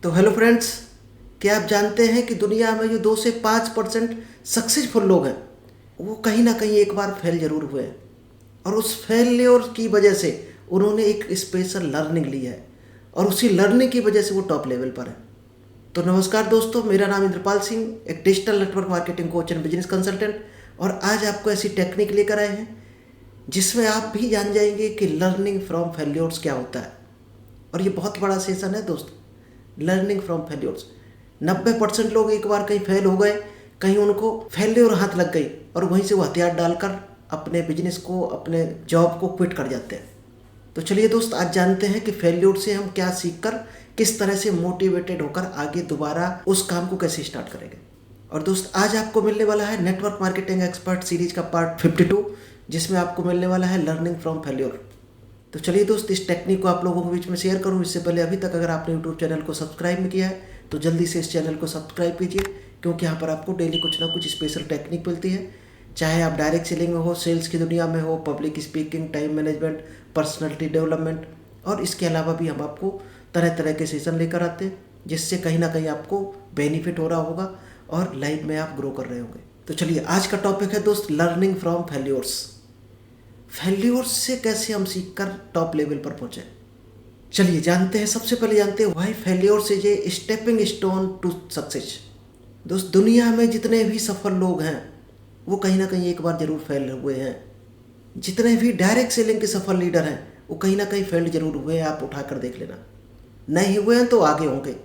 तो hello friends, क्या आप जानते हैं कि दुनिया में जो 2 से 5% सक्सेसफुल लोग हैं वो कहीं ना कहीं एक बार फेल जरूर हुए हैं और उस फेलियर की वजह से उन्होंने एक स्पेशल लर्निंग ली है और उसी लर्निंग की वजह से वो टॉप लेवल पर है। तो नमस्कार दोस्तों, मेरा नाम इंद्रपाल सिंह, एक digital network marketing coach and business consultant, और आज आपको ऐसी टेक्निक लेकर आए हैं जिसमें आप भी जान जाएंगे कि लर्निंग फ्रॉम फेल्योर्स क्या होता है। और ये बहुत बड़ा सेशन है दोस्त, लर्निंग फ्रॉम फेल्योर्स। 90% लोग एक बार कहीं फेल हो गए, कहीं उनको फेल्योर हाथ लग गई और वहीं से वो हथियार डालकर अपने बिजनेस को, अपने जॉब को क्विट कर जाते हैं। तो चलिए दोस्त, आज जानते हैं कि फेल्योर से हम क्या सीखकर किस तरह से मोटिवेटेड होकर आगे दोबारा उस काम को कैसे स्टार्ट करेंगे। और दोस्त, आज आपको मिलने वाला है नेटवर्क मार्केटिंग एक्सपर्ट सीरीज का पार्ट 52, जिसमें आपको मिलने वाला है लर्निंग फ्रॉम फेल्योर। तो चलिए दोस्त, इस टेक्निक को आप लोगों के बीच में शेयर करूं। इससे पहले अभी तक अगर आपने यूट्यूब चैनल को सब्सक्राइब नहीं किया है तो जल्दी से इस चैनल को सब्सक्राइब कीजिए, क्योंकि यहाँ पर आपको डेली कुछ ना कुछ स्पेशल टेक्निक मिलती है। चाहे आप डायरेक्ट सेलिंग में हो, सेल्स की दुनिया में हो, public speaking, time management, personality development, और इसके अलावा भी हम आपको तरह तरह के सेशन लेकर आते हैं जिससे कहीं ना कहीं आपको बेनिफिट हो रहा होगा और लाइफ में आप ग्रो कर रहे होंगे। तो चलिए, आज का टॉपिक है दोस्त लर्निंग फ्रॉम फेल्योर्स। फेल्योर्स से कैसे हम सीखकर टॉप लेवल पर पहुंचे। चलिए जानते हैं। सबसे पहले जानते हैं why failures is a stepping stone to success. दोस्त, दुनिया में जितने भी सफल लोग हैं वो कहीं ना कहीं एक बार जरूर फेल हुए हैं। जितने भी डायरेक्ट सेलिंग के सफल लीडर हैं वो कहीं ना कहीं फेल्ड जरूर हुए हैं। आप उठाकर देख लेना, नहीं हुए हैं तो आगे होंगे।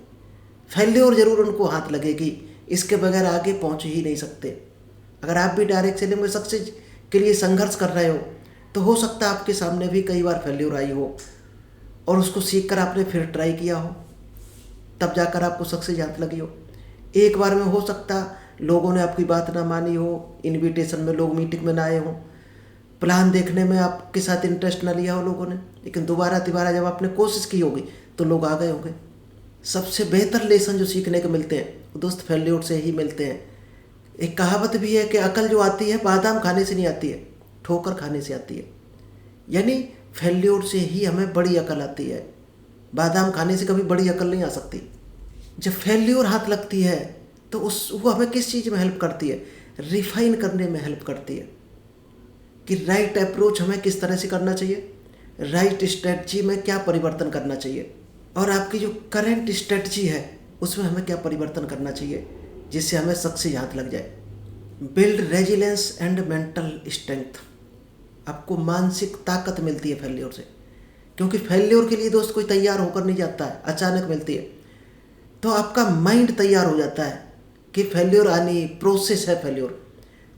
फेल्योर जरूर उनको हाथ लगेगी, इसके बगैर आगे पहुंच ही नहीं सकते। अगर आप भी डायरेक्ट सेलिंग में सक्सेस के लिए संघर्ष कर रहे हो तो हो सकता है आपके सामने भी कई बार फेल्योर आई हो और उसको सीख कर आपने फिर ट्राई किया हो, तब जाकर आपको सक्सेस हाथ लगी हो। एक बार में हो सकता लोगों ने आपकी बात ना मानी हो, इनविटेशन में लोग मीटिंग में ना आए हों, प्लान देखने में आपके साथ इंटरेस्ट ना लिया हो लोगों ने, लेकिन दोबारा तिबारा जब आपने कोशिश की होगी तो लोग आ गए होंगे। सबसे बेहतर लेसन जो सीखने को मिलते हैं वो दोस्त फेल्योर से ही मिलते हैं। एक कहावत भी है कि अकल जो आती है बादाम खाने से नहीं आती है, ठोकर खाने से आती है। यानी फेल्योर से ही हमें बड़ी अकल आती है, बादाम खाने से कभी बड़ी अकल नहीं आ सकती। जब फेल्योर हाथ लगती है तो वो हमें किस चीज़ में हेल्प करती है, रिफाइन करने में हेल्प करती है कि राइट अप्रोच हमें किस तरह से करना चाहिए, राइट स्ट्रेटजी में क्या परिवर्तन करना चाहिए, और आपकी जो करेंट स्ट्रेटजी है उसमें हमें क्या परिवर्तन करना चाहिए जिससे हमें सक्सेस हाथ लग जाए। Build resilience and mental strength. आपको मानसिक ताकत मिलती है फेल्योर से, क्योंकि फेल्योर के लिए दोस्त कोई तैयार होकर नहीं जाता है, अचानक मिलती है। तो आपका माइंड तैयार हो जाता है कि फेल्योर आनी प्रोसेस है, फेल्योर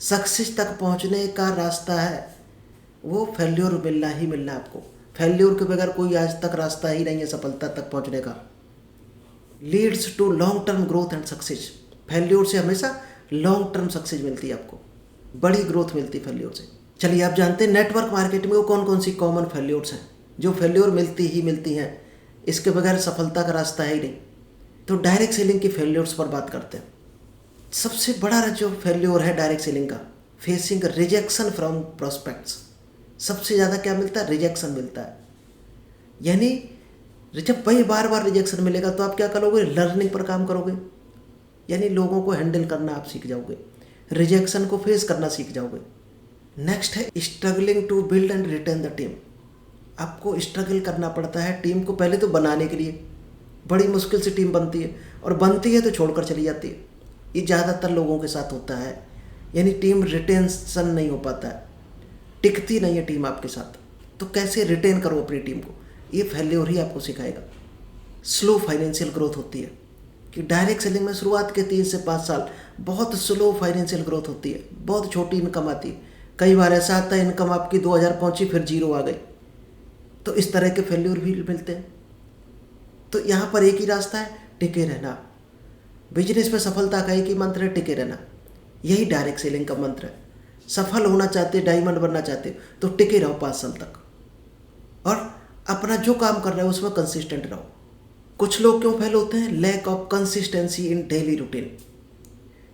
सक्सेस तक पहुंचने का रास्ता है, वो फेल्योर मिलना ही मिलना है आपको। फेल्योर के बगैर कोई आज तक रास्ता ही नहीं है सफलता तक पहुंचने का। Leads to long term growth and success. Failure से हमेशा लॉन्ग टर्म सक्सेस मिलती है, आपको बड़ी ग्रोथ मिलती है फेल्योर से। चलिए, आप जानते हैं नेटवर्क मार्केटिंग में वो कौन कौन सी कॉमन फेल्योर्स हैं जो फेल्योर मिलती ही मिलती हैं, इसके बगैर सफलता का रास्ता है ही नहीं। तो डायरेक्ट सेलिंग की फेल्योर्स पर बात करते हैं। सबसे बड़ा जो फेल्योर है डायरेक्ट सेलिंग का, फेसिंग रिजेक्शन फ्रॉम प्रोस्पेक्ट्स। सबसे ज़्यादा क्या मिलता है? रिजेक्शन मिलता है। यानी जब भाई बार बार रिजेक्शन मिलेगा तो आप क्या करोगे? लर्निंग पर काम करोगे, यानी लोगों को हैंडल करना आप सीख जाओगे, रिजेक्शन को फेस करना सीख जाओगे। नेक्स्ट है struggling to build and retain the team. आपको स्ट्रगल करना पड़ता है टीम को पहले तो बनाने के लिए। बड़ी मुश्किल से टीम बनती है और बनती है तो छोड़कर चली जाती है। ये ज़्यादातर लोगों के साथ होता है, यानी टीम रिटेंशन नहीं हो पाता है, टिकती नहीं है टीम आपके साथ। तो कैसे रिटेन करो अपनी टीम को, ये फेल्योर ही आपको सिखाएगा। स्लो फाइनेंशियल ग्रोथ होती है कि डायरेक्ट सेलिंग में शुरुआत के 3 से 5 साल बहुत स्लो फाइनेंशियल ग्रोथ होती है, बहुत छोटी इनकम आती है। कई बार ऐसा आता है इनकम आपकी 2000 पहुंची फिर 0 आ गई। तो इस तरह के फेल्योर भी मिलते हैं। तो यहाँ पर एक ही रास्ता है, टिके रहना। बिजनेस में सफलता का एक ही मंत्र है, टिके रहना। यही डायरेक्ट सेलिंग का मंत्र है। सफल होना चाहते, डायमंड बनना चाहते तो टिके रहो 5 साल तक, और अपना जो काम कर रहे हो उसमें कंसिस्टेंट रहो। कुछ लोग क्यों फेल होते हैं? Lack of consistency in daily routine.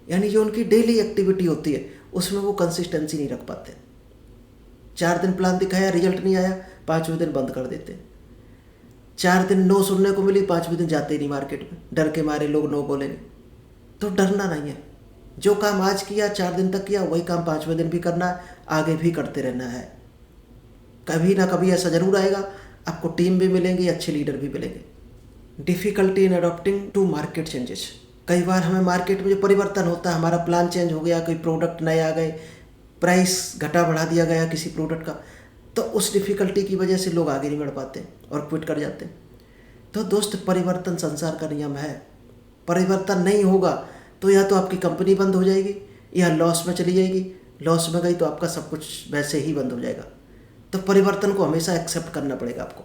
यानी जो उनकी डेली एक्टिविटी होती है उसमें वो कंसिस्टेंसी नहीं रख पाते। 4 दिन प्लान दिखाया, रिजल्ट नहीं आया, 5वें दिन बंद कर देते। 4 दिन नो सुनने को मिली, 5वें दिन जाते ही नहीं मार्केट में, डर के मारे लोग नो बोलेंगे। तो डरना नहीं है, जो काम आज किया 4 दिन तक किया वही काम 5वें दिन भी करना है, आगे भी करते रहना है। कभी ना कभी ऐसा जरूर आएगा, आपको टीम भी मिलेंगी, अच्छे लीडर भी मिलेंगे। Difficulty in adopting to market changes. कई बार हमें मार्केट में जो परिवर्तन होता है, हमारा प्लान चेंज हो गया, कोई प्रोडक्ट नए आ गए, प्राइस घटा बढ़ा दिया गया किसी प्रोडक्ट का, तो उस डिफ़िकल्टी की वजह से लोग आगे नहीं बढ़ पाते और क्विट कर जाते हैं। तो दोस्त, परिवर्तन संसार का नियम है। परिवर्तन नहीं होगा तो या तो आपकी कंपनी बंद हो जाएगी या लॉस में चली जाएगी। लॉस में गई तो आपका सब कुछ वैसे ही बंद हो जाएगा। तो परिवर्तन को हमेशा एक्सेप्ट करना पड़ेगा आपको।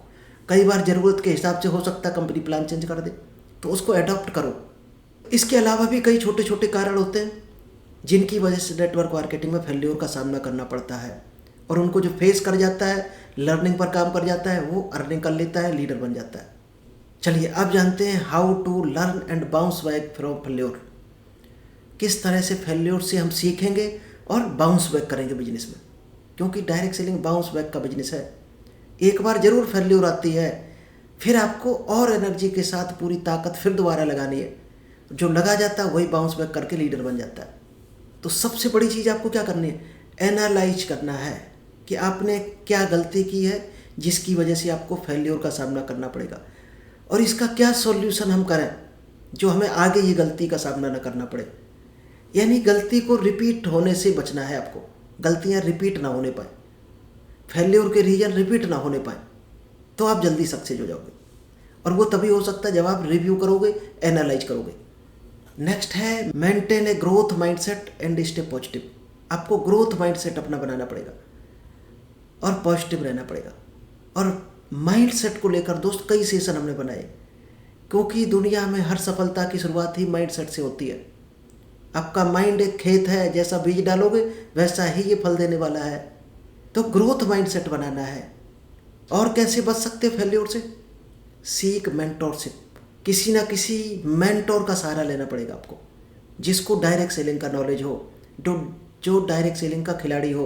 कई बार ज़रूरत के हिसाब से हो सकता है कंपनी प्लान चेंज कर दे, तो उसको अडॉप्ट करो। इसके अलावा भी कई छोटे छोटे कारण होते हैं जिनकी वजह से नेटवर्क मार्केटिंग में फेल्योर का सामना करना पड़ता है, और उनको जो फेस कर जाता है, लर्निंग पर काम कर जाता है, वो अर्निंग कर लेता है, लीडर बन जाता है। चलिए अब जानते हैं how to learn and bounce back from failure. किस तरह से फेल्योर से हम सीखेंगे और बाउंस बैक करेंगे बिजनेस में, क्योंकि डायरेक्ट सेलिंग बाउंस बैक का बिजनेस है। एक बार जरूर फेल्योर आती है, फिर आपको और एनर्जी के साथ पूरी ताकत फिर दोबारा लगानी है। जो लगा जाता है वही बाउंस बैक करके लीडर बन जाता है। तो सबसे बड़ी चीज़ आपको क्या करनी है, एनालाइज करना है कि आपने क्या गलती की है जिसकी वजह से आपको फेल्योर का सामना करना पड़ेगा, और इसका क्या सॉल्यूशन हम करें जो हमें आगे ये गलती का सामना न करना पड़े। यानी गलती को रिपीट होने से बचना है आपको, गलतियाँ रिपीट ना होने पाए, फेल्योर के रीजन रिपीट ना होने पाए, तो आप जल्दी सक्सेस हो जाओगे। और वो तभी हो सकता है जब आप रिव्यू करोगे, एनालाइज करोगे। नेक्स्ट है maintain a growth mindset and stay positive. आपको ग्रोथ माइंडसेट अपना बनाना पड़ेगा और पॉजिटिव रहना पड़ेगा। और माइंडसेट को लेकर दोस्त कई सेशन हमने बनाए, क्योंकि दुनिया में हर सफलता की शुरुआत ही माइंडसेट से होती है। आपका माइंड एक खेत है, जैसा बीज डालोगे वैसा ही ये फल देने वाला है। तो ग्रोथ माइंडसेट बनाना है। और कैसे बच सकते हो फेल्योर से, सीक मेंटोरशिप। किसी ना किसी मेंटोर का सहारा लेना पड़ेगा आपको, जिसको डायरेक्ट सेलिंग का नॉलेज हो, जो डायरेक्ट सेलिंग का खिलाड़ी हो,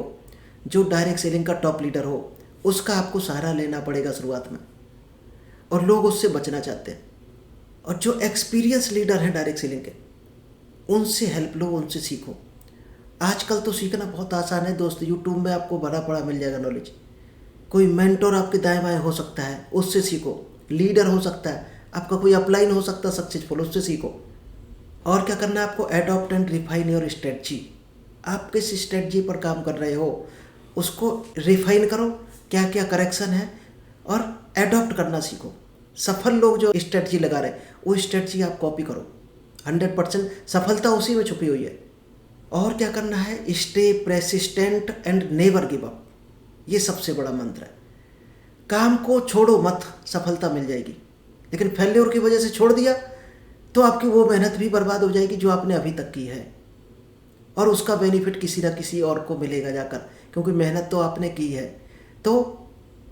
जो डायरेक्ट सेलिंग का टॉप लीडर हो, उसका आपको सहारा लेना पड़ेगा शुरुआत में। और लोग उससे बचना चाहते हैं। और जो एक्सपीरियंस लीडर हैं डायरेक्ट सेलिंग के, उनसे हेल्प लो, उनसे सीखो। आजकल तो सीखना बहुत आसान है दोस्त, यूट्यूब में आपको भरा पड़ा मिल जाएगा नॉलेज। कोई मेंटोर आपके दाएं बाएं हो सकता है, उससे सीखो। लीडर हो सकता है, आपका कोई अपलाइन हो सकता है सक्सेसफुल, उससे सीखो। और क्या करना है आपको, adopt and refine your strategy. आप किस स्ट्रेटजी पर काम कर रहे हो उसको रिफाइन करो, क्या क्या करेक्शन है, और एडॉप्ट करना सीखो। सफल लोग जो स्ट्रेटजी लगा रहे हैं वो स्ट्रेटजी आप कॉपी करो। 100% सफलता उसी में छुपी हुई है। और क्या करना है, stay persistent and never give up. ये सबसे बड़ा मंत्र है। काम को छोड़ो मत, सफलता मिल जाएगी। लेकिन फेल्योर की वजह से छोड़ दिया तो आपकी वो मेहनत भी बर्बाद हो जाएगी जो आपने अभी तक की है, और उसका बेनिफिट किसी ना किसी और को मिलेगा जाकर, क्योंकि मेहनत तो आपने की है। तो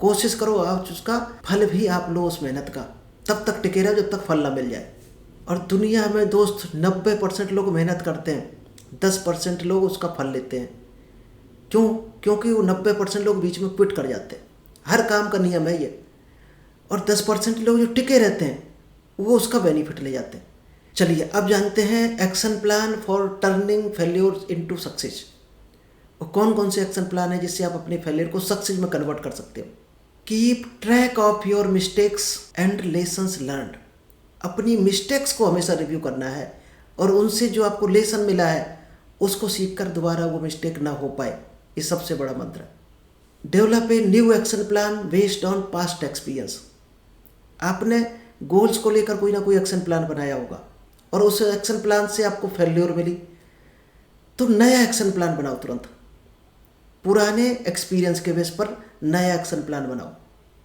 कोशिश करो आप उसका फल भी आप लो उस मेहनत का, तब तक टिके रहो जब तक फल ना मिल जाए। और दुनिया में दोस्त 90% लोग मेहनत करते हैं, 10% लोग उसका फल लेते हैं। क्यों? क्योंकि वो 90% लोग बीच में क्विट कर जाते हैं। हर काम का नियम है ये। और 10% लोग जो टिके रहते हैं वो उसका बेनिफिट ले जाते हैं। चलिए अब जानते हैं action plan for turning failure into success. और कौन कौन से एक्शन प्लान है जिससे आप अपने फेलियर को सक्सेस में कन्वर्ट कर सकते हो। Keep track of your mistakes and lessons learned. अपनी मिस्टेक्स को हमेशा रिव्यू करना है और उनसे जो आपको लेसन मिला है उसको सीखकर दोबारा वो मिस्टेक ना हो पाए। ये सबसे बड़ा मंत्र है। Develop a new action plan based on past experience. आपने गोल्स को लेकर कोई ना कोई एक्शन प्लान बनाया होगा और उस एक्शन प्लान से आपको फेल्योर मिली, तो नया एक्शन प्लान बनाओ तुरंत। पुराने एक्सपीरियंस के बेस पर नया एक्शन प्लान बनाओ।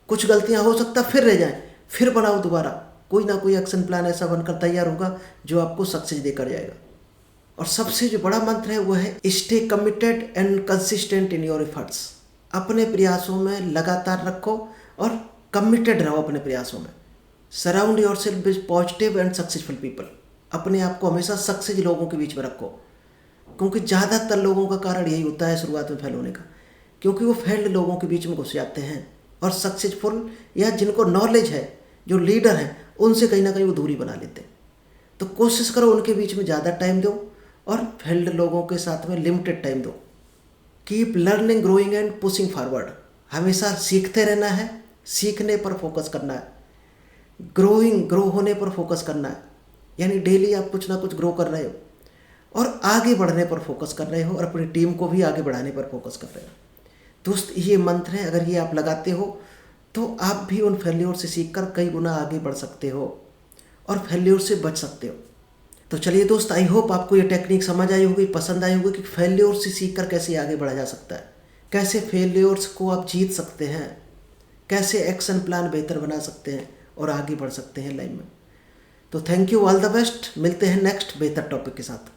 कुछ गलतियां हो सकता फिर रह जाएं, फिर बनाओ दोबारा। कोई ना कोई एक्शन प्लान ऐसा बनकर तैयार होगा जो आपको सक्सेस देकर जाएगा। और सबसे जो बड़ा मंत्र है वो है stay committed and consistent in your efforts. अपने प्रयासों में लगातार रखो और कमिटेड रहो अपने प्रयासों में। Surround your self with positive and successful people. अपने आप को हमेशा सक्सेस लोगों के बीच में रखो, क्योंकि ज़्यादातर लोगों का कारण यही होता है शुरुआत में फेल होने का, क्योंकि वो फेल्ड लोगों के बीच में घुस जाते हैं। और सक्सेसफुल या जिनको नॉलेज है, जो लीडर हैं उनसे कहीं ना कहीं वो दूरी बना लेते हैं। तो कोशिश करो उनके बीच में ज़्यादा टाइम दो और फेल्ड लोगों के साथ में लिमिटेड टाइम दो। Keep learning, growing and pushing forward. हमेशा सीखते रहना है, सीखने पर फोकस करना है, ग्रो होने पर फोकस करना है। यानी डेली आप कुछ ना कुछ ग्रो कर रहे हो और आगे बढ़ने पर फोकस कर रहे हो और अपनी टीम को भी आगे बढ़ाने पर फोकस कर रहे हो। दोस्त, ये मंत्र है, अगर ये आप लगाते हो तो आप भी उन फेल्योर से सीखकर कई गुना आगे बढ़ सकते हो और फेल्योर से बच सकते हो। तो चलिए दोस्त, आई होप आपको ये टेक्निक समझ आई होगी, पसंद आई होगी कि फेल्योर से सीखकर कैसे आगे बढ़ा जा सकता है, कैसे फेल्योर्स को आप जीत सकते हैं, कैसे एक्शन प्लान बेहतर बना सकते हैं और आगे बढ़ सकते हैं लाइफ में। तो thank you, all the best. मिलते हैं नेक्स्ट बेहतर टॉपिक के साथ।